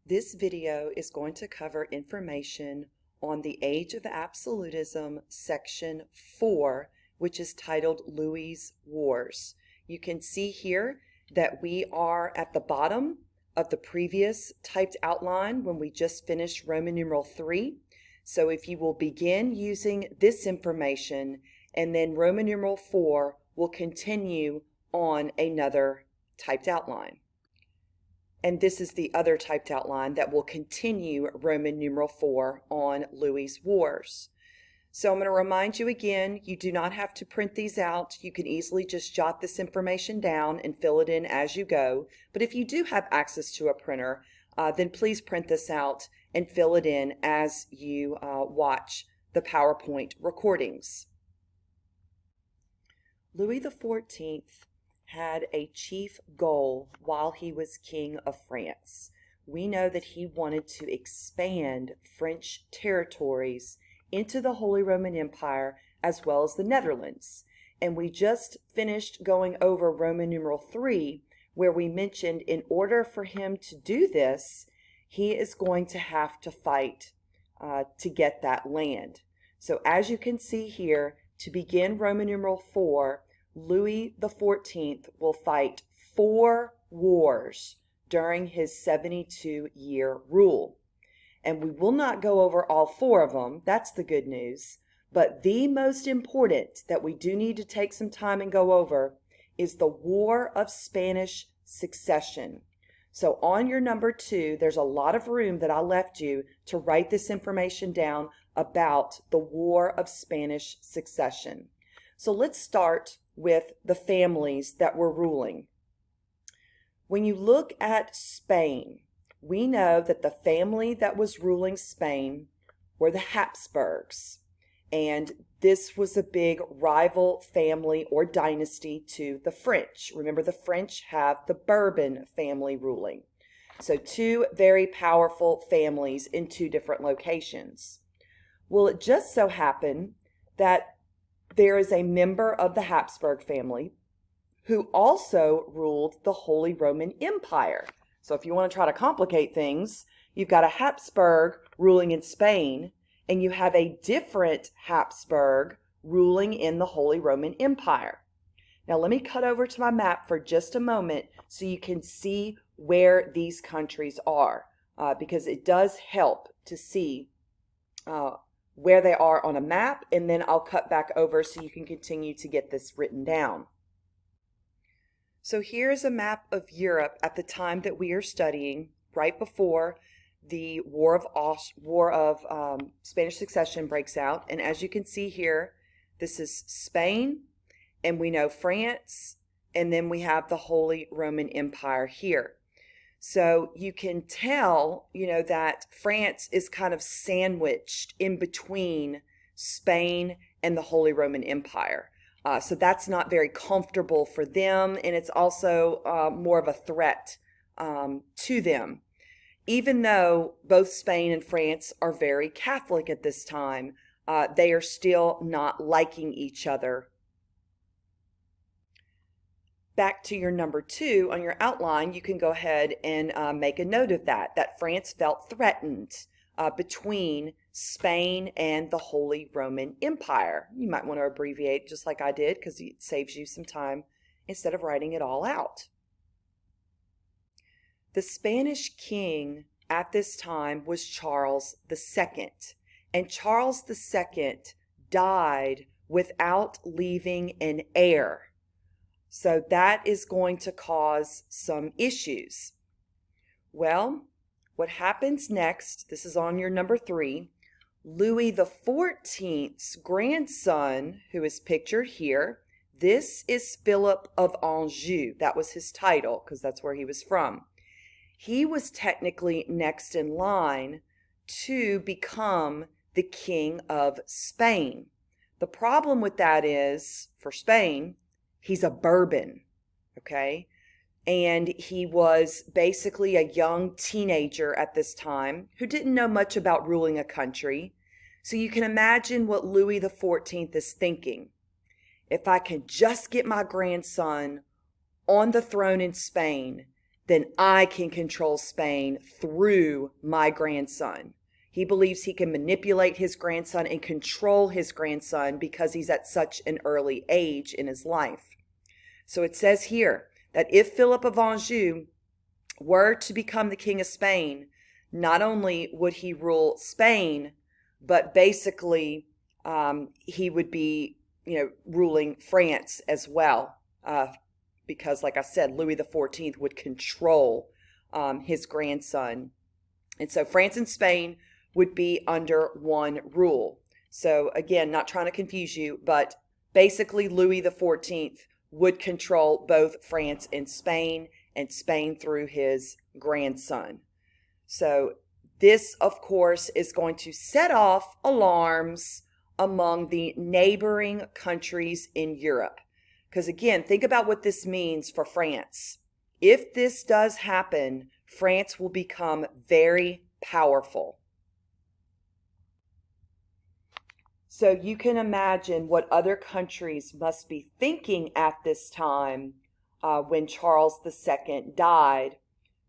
This video is going to cover information on the Age of Absolutism, Section 4, which is titled Louis' Wars. You can see here that we are at the bottom of the previous typed outline when we just finished Roman numeral 3. So if you will begin using this information, and then Roman numeral 4 will continue on another typed outline. And this is the other typed outline that will continue Roman numeral 4 on Louis' Wars. So I'm going to remind you again, you do not have to print these out. You can easily just jot this information down and fill it in as you go. But if you do have access to a printer, then please print this out and fill it in as you watch the PowerPoint recordings. Louis XIV had a chief goal while he was King of France. We know that he wanted to expand French territories into the Holy Roman Empire as well as the Netherlands. And we just finished going over Roman numeral 3, where we mentioned in order for him to do this, he is going to have to fight to get that land. So as you can see here, to begin Roman numeral 4, Louis XIV will fight 4 wars during his 72-year rule. And we will not go over all 4 of them, that's the good news. But the most important that we do need to take some time and go over is the War of Spanish Succession. So on your number 2, there's a lot of room that I left you to write this information down about the War of Spanish Succession. So let's start with the families that were ruling. When you look at Spain, we know that the family that was ruling Spain were the Habsburgs. And this was a big rival family or dynasty to the French. Remember, the French have the Bourbon family ruling. So 2 very powerful families in 2 different locations. Well, it just so happened that there is a member of the Habsburg family who also ruled the Holy Roman Empire. So if you want to try to complicate things, you've got a Habsburg ruling in Spain, and you have a different Habsburg ruling in the Holy Roman Empire. Now let me cut over to my map for just a moment so you can see where these countries are, because it does help to see where they are on a map, and then I'll cut back over so you can continue to get this written down. So here's a map of Europe at the time that we are studying, right before the War of Spanish Succession breaks out. And as you can see here, this is Spain, and we know France, and then we have the Holy Roman Empire here. So you can tell, that France is kind of sandwiched in between Spain and the Holy Roman Empire. So that's not very comfortable for them, and it's also more of a threat to them. Even though both Spain and France are very Catholic at this time, they are still not liking each other. Back to your number 2 on your outline, you can go ahead and make a note of that France felt threatened between Spain and the Holy Roman Empire. You might want to abbreviate just like I did because it saves you some time instead of writing it all out. The Spanish king at this time was Charles II, and Charles II died without leaving an heir. So that is going to cause some issues. Well, what happens next, this is on your number 3, Louis XIV's grandson, who is pictured here, this is Philip of Anjou. That was his title because that's where he was from. He was technically next in line to become the king of Spain. The problem with that is, for Spain, he's a Bourbon, okay? And he was basically a young teenager at this time who didn't know much about ruling a country. So you can imagine what Louis XIV is thinking. If I can just get my grandson on the throne in Spain, then I can control Spain through my grandson. He believes he can manipulate his grandson and control his grandson because he's at such an early age in his life. So it says here that if Philip of Anjou were to become the king of Spain, not only would he rule Spain, but basically he would be, ruling France as well. Because, like I said, Louis XIV would control his grandson. And so France and Spain would be under one rule. So again, not trying to confuse you, but basically Louis XIV would control both France and Spain through his grandson. So this, of course, is going to set off alarms among the neighboring countries in Europe. Because again, think about what this means for France. If this does happen, France will become very powerful. So you can imagine what other countries must be thinking at this time when Charles II died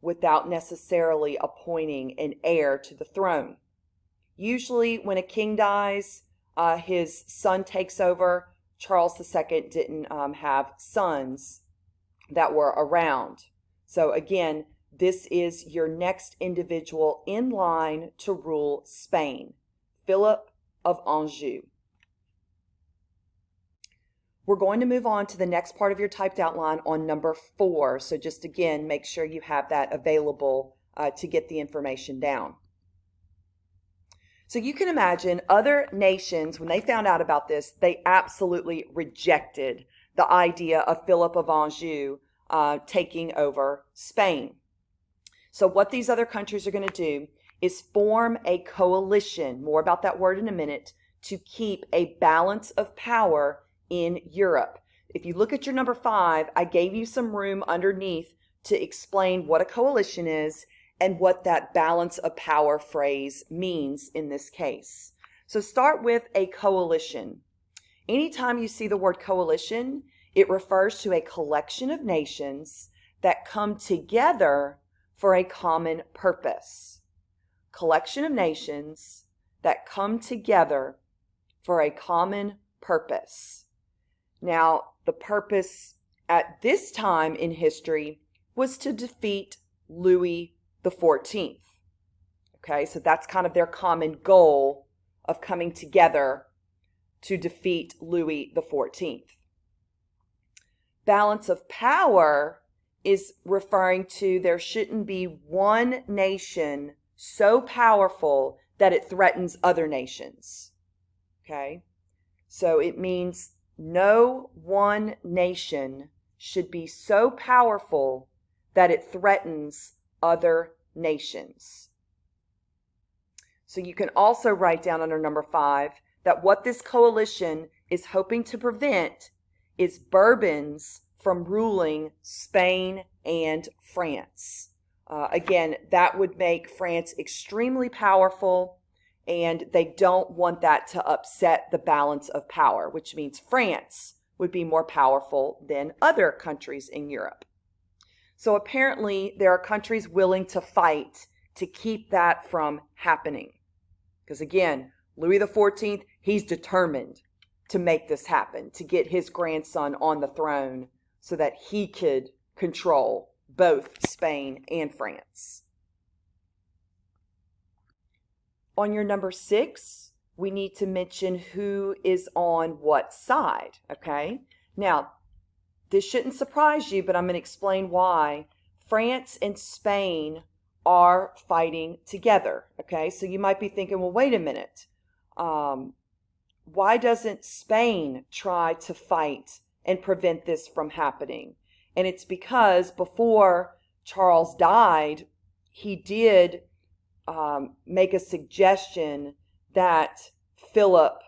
without necessarily appointing an heir to the throne. Usually when a king dies, his son takes over. Charles II didn't have sons that were around. So again, this is your next individual in line to rule Spain, Philip of Anjou. We're going to move on to the next part of your typed outline on number 4. So just again, make sure you have that available to get the information down. So you can imagine other nations, when they found out about this, they absolutely rejected the idea of Philip of Anjou taking over Spain. So what these other countries are going to do is form a coalition, more about that word in a minute, to keep a balance of power in Europe. If you look at your number 5, I gave you some room underneath to explain what a coalition is and what that balance of power phrase means in this case. So start with a coalition. Anytime you see the word coalition, it refers to a collection of nations that come together for a common purpose. Collection of nations that come together for a common purpose. Now, the purpose at this time in history was to defeat Louis XIV. Okay, so that's kind of their common goal of coming together to defeat Louis XIV. Balance of power is referring to there shouldn't be one nation so powerful that it threatens other nations. Okay, so it means no one nation should be so powerful that it threatens other nations. So you can also write down under number 5 that what this coalition is hoping to prevent is Bourbons from ruling Spain and France. Again, that would make France extremely powerful, and they don't want that to upset the balance of power, which means France would be more powerful than other countries in Europe. So apparently there are countries willing to fight to keep that from happening. Because again, Louis XIV, he's determined to make this happen, to get his grandson on the throne so that he could control both Spain and France. On your number 6, we need to mention who is on what side, okay? Now, this shouldn't surprise you, but I'm going to explain why. France and Spain are fighting together, okay? So you might be thinking, well, wait a minute. Why doesn't Spain try to fight and prevent this from happening? And it's because before Charles died, he did make a suggestion that Philip,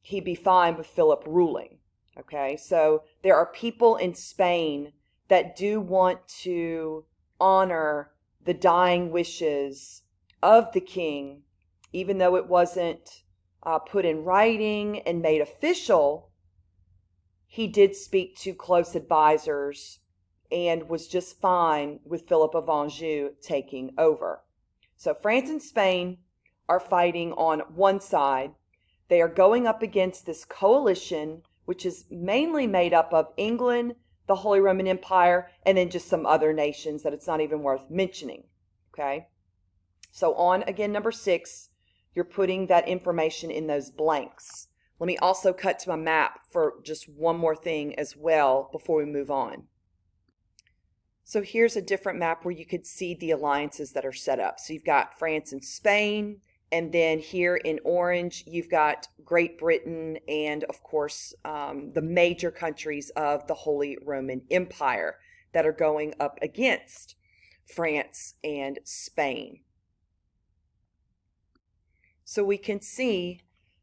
he'd be fine with Philip ruling. Okay, so there are people in Spain that do want to honor the dying wishes of the king, even though it wasn't put in writing and made official. He did speak to close advisors and was just fine with Philip of Anjou taking over. So France and Spain are fighting on one side. They are going up against this coalition, which is mainly made up of England, the Holy Roman Empire, and then just some other nations that it's not even worth mentioning. Okay? So on again, number 6, you're putting that information in those blanks. Let me also cut to my map for just one more thing as well before we move on. So here's a different map where you could see the alliances that are set up. So you've got France and Spain, and then here in orange, you've got Great Britain and, of course, the major countries of the Holy Roman Empire that are going up against France and Spain. So we can see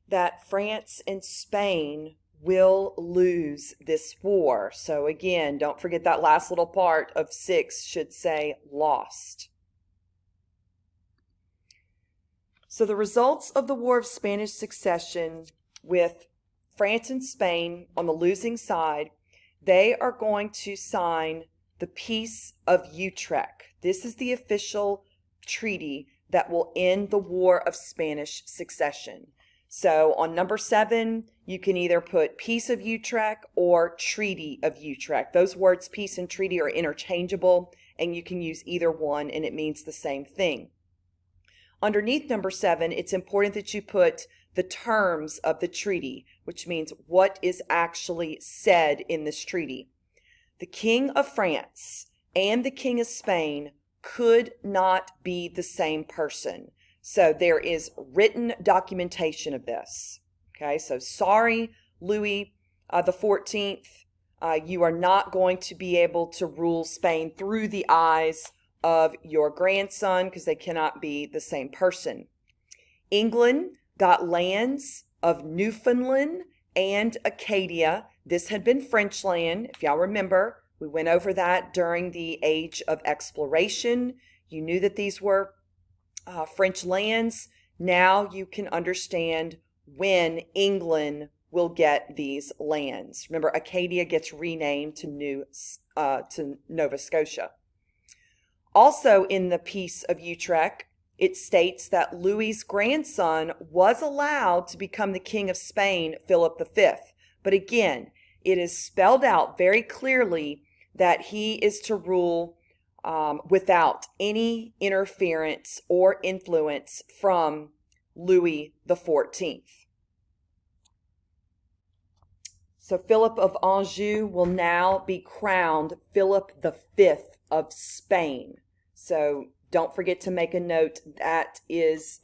that France and Spain will lose this war. So again, don't forget that last little part of 6 should say lost. So the results of the War of Spanish Succession with France and Spain on the losing side, they are going to sign the Peace of Utrecht. This is the official treaty that will end the War of Spanish Succession. So on number 7, you can either put Peace of Utrecht or Treaty of Utrecht. Those words, peace and treaty, are interchangeable, and you can use either one, and it means the same thing. Underneath number 7, it's important that you put the terms of the treaty, which means what is actually said in this treaty. The King of France and the King of Spain could not be the same person. So there is written documentation of this. Okay, so sorry, Louis the 14th, you are not going to be able to rule Spain through the eyes of your grandson because they cannot be the same person. England got lands of Newfoundland and Acadia. This had been French land, if y'all remember. We went over that during the Age of Exploration. You knew that these were French lands. Now you can understand when England will get these lands. Remember, Acadia gets renamed to Nova Scotia. Also in the Peace of Utrecht, it states that Louis's grandson was allowed to become the King of Spain, Philip V. But again, it is spelled out very clearly that he is to rule without any interference or influence from Louis XIV. So Philip of Anjou will now be crowned Philip V of Spain. So don't forget to make a note that is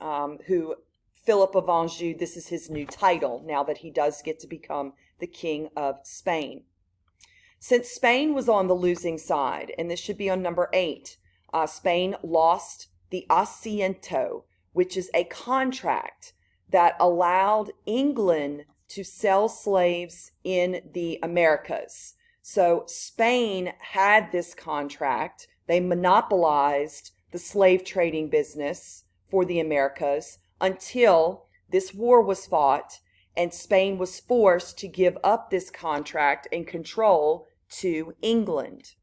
who Philip of Anjou, this is his new title now that he does get to become the King of Spain. Since Spain was on the losing side, and this should be on number 8, Spain lost the Asiento, which is a contract that allowed England to sell slaves in the Americas. So Spain had this contract. They monopolized the slave trading business for the Americas until this war was fought and Spain was forced to give up this contract and control to England.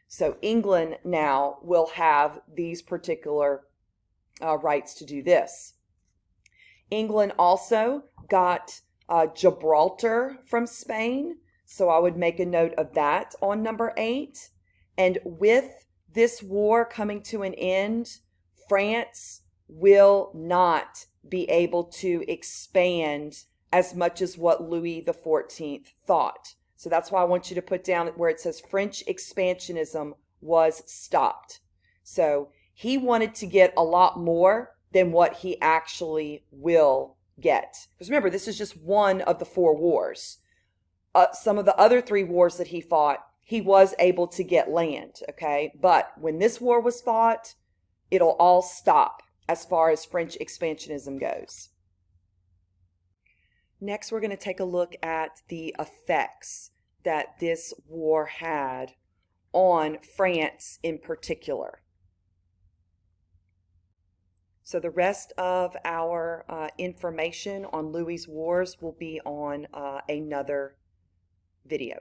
So England now will have these particular rights to do this. England also got Gibraltar from Spain, so I would make a note of that on number 8. And with this war coming to an end, France will not be able to expand as much as what Louis XIV thought. So that's why I want you to put down where it says French expansionism was stopped. So he wanted to get a lot more than what he actually will get. Because remember, this is just one of the 4 wars. Some of the other 3 wars that he fought, he was able to get land, okay? But when this war was fought, it'll all stop as far as French expansionism goes. Next, we're going to take a look at the effects that this war had on France in particular. So the rest of our information on Louis's wars will be on another video.